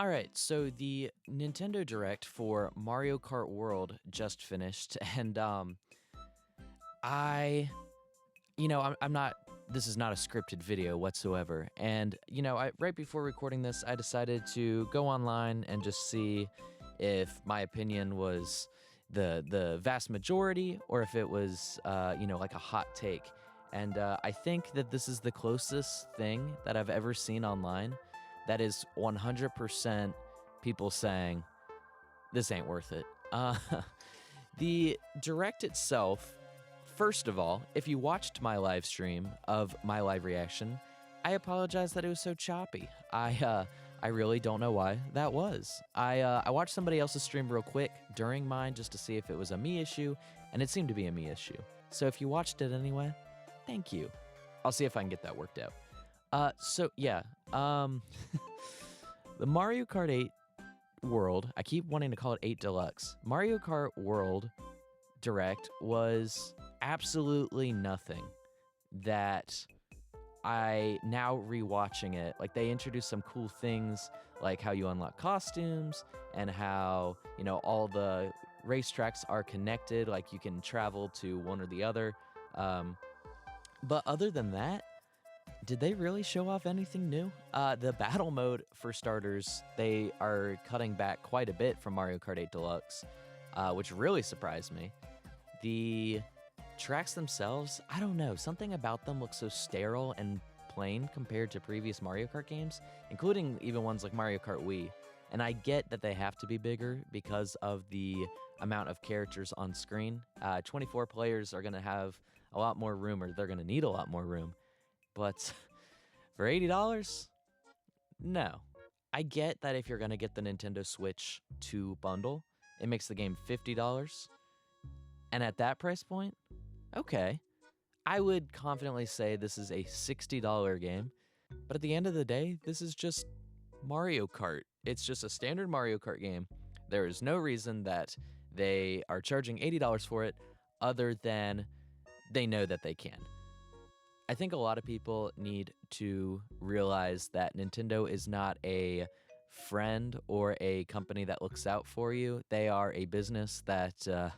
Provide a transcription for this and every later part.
All right, so the Nintendo Direct for Mario Kart World just finished, and I, I'm not. This is not a scripted video whatsoever, and right before recording this, I decided to go online and just see if my opinion was the vast majority or if it was like a hot take, and I think that this is the closest thing that I've ever seen online that is 100% people saying this ain't worth it. The direct itself, first of all, if you watched my live stream of my live reaction, I apologize that it was so choppy. I really don't know why that was. I watched somebody else's stream real quick during mine just to see if it was a me issue, and it seemed to be a me issue. So if you watched it anyway, thank you. I'll see if I can get that worked out. The Mario Kart 8 World, I keep wanting to call it 8 Deluxe. Mario Kart World Direct was absolutely nothing that I now rewatching it. Like, they introduced some cool things, like how you unlock costumes and how, all the racetracks are connected, like you can travel to one or the other. But other than that, did they really show off anything new? The battle mode, for starters, they are cutting back quite a bit from Mario Kart 8 Deluxe, which really surprised me. The tracks themselves, I don't know, something about them looks so sterile and plain compared to previous Mario Kart games, including even ones like Mario Kart Wii. And I get that they have to be bigger because of the amount of characters on screen. 24 players are going to have a lot more room, or they're going to need a lot more room. But for $80, no. I get that if you're going to get the Nintendo Switch 2 bundle, it makes the game $50. And at that price point, okay. I would confidently say this is a $60 game. But at the end of the day, this is just Mario Kart. It's just a standard Mario Kart game. There is no reason that they are charging $80 for it other than they know that they can. I think a lot of people need to realize that Nintendo is not a friend or a company that looks out for you. They are a business that they're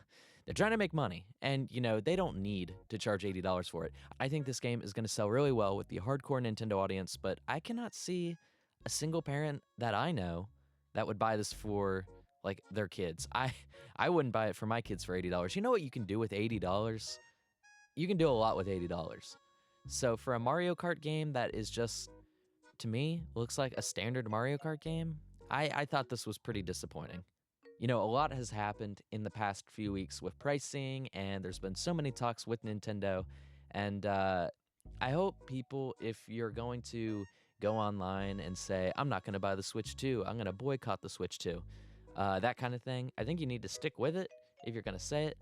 trying to make money, and they don't need to charge $80 for it. I think this game is going to sell really well with the hardcore Nintendo audience, but I cannot see a single parent that I know that would buy this for like their kids. I wouldn't buy it for my kids for $80. You know what you can do with $80? You can do a lot with $80. So for a Mario Kart game that is just, to me, looks like a standard Mario Kart game, I thought this was pretty disappointing. A lot has happened in the past few weeks with pricing, and there's been so many talks with Nintendo, and I hope people, if you're going to go online and say, I'm not going to buy the Switch 2, I'm going to boycott the Switch 2, that kind of thing, I think you need to stick with it if you're going to say it.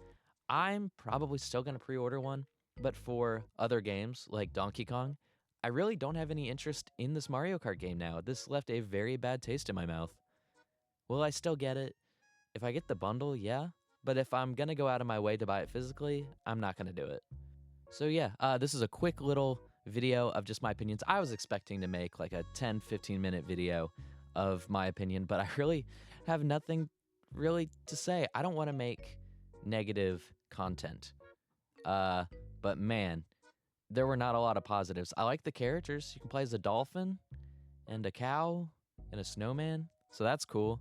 I'm probably still going to pre-order one. But for other games like Donkey Kong, I really don't have any interest in this Mario Kart game now. This left a very bad taste in my mouth. Will I still get it? If I get the bundle, yeah. But if I'm going to go out of my way to buy it physically, I'm not going to do it. So yeah, this is a quick little video of just my opinions. I was expecting to make like a 10-15 minute video of my opinion, but I really have nothing really to say. I don't want to make negative content. But man, there were not a lot of positives. I like the characters. You can play as a dolphin and a cow and a snowman, so that's cool.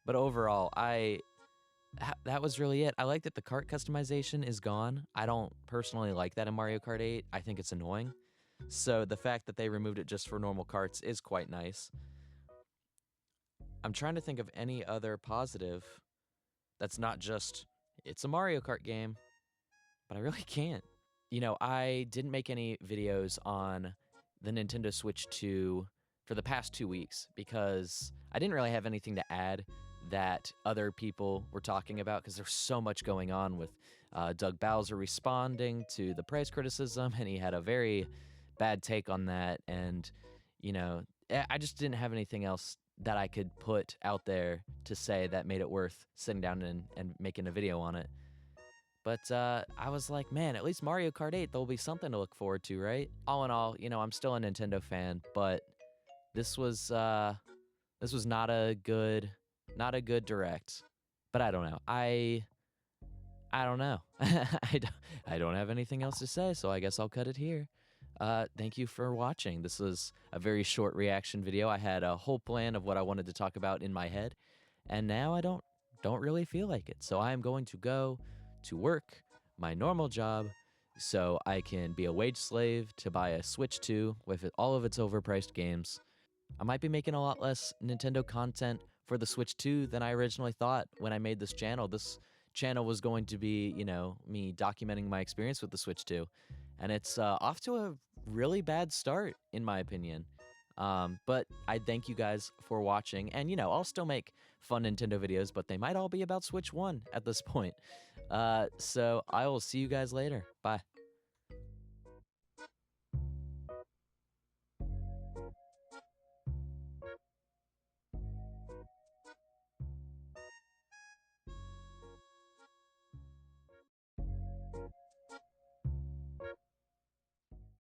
But overall, that was really it. I like that the kart customization is gone. I don't personally like that in Mario Kart 8. I think it's annoying. So the fact that they removed it just for normal karts is quite nice. I'm trying to think of any other positive that's not just, it's a Mario Kart game. But I really can't. I didn't make any videos on the Nintendo Switch 2 for the past 2 weeks because I didn't really have anything to add that other people were talking about because there's so much going on with Doug Bowser responding to the price criticism, and he had a very bad take on that. And, I just didn't have anything else that I could put out there to say that made it worth sitting down and making a video on it. But I was like, man, at least Mario Kart 8, there'll be something to look forward to, right? All in all, I'm still a Nintendo fan, but this was This was not a good direct. But I don't know. I don't know. I don't have anything else to say, so I guess I'll cut it here. Thank you for watching. This was a very short reaction video. I had a whole plan of what I wanted to talk about in my head, and now I don't really feel like it. So I am going to go to work, my normal job, so I can be a wage slave to buy a Switch 2 with all of its overpriced games. I might be making a lot less Nintendo content for the Switch 2 than I originally thought when I made this channel. This channel was going to be, me documenting my experience with the Switch 2. And it's off to a really bad start, in my opinion. But I thank you guys for watching. And, I'll still make fun Nintendo videos, but they might all be about Switch 1 at this point. So I will see you guys later. Bye.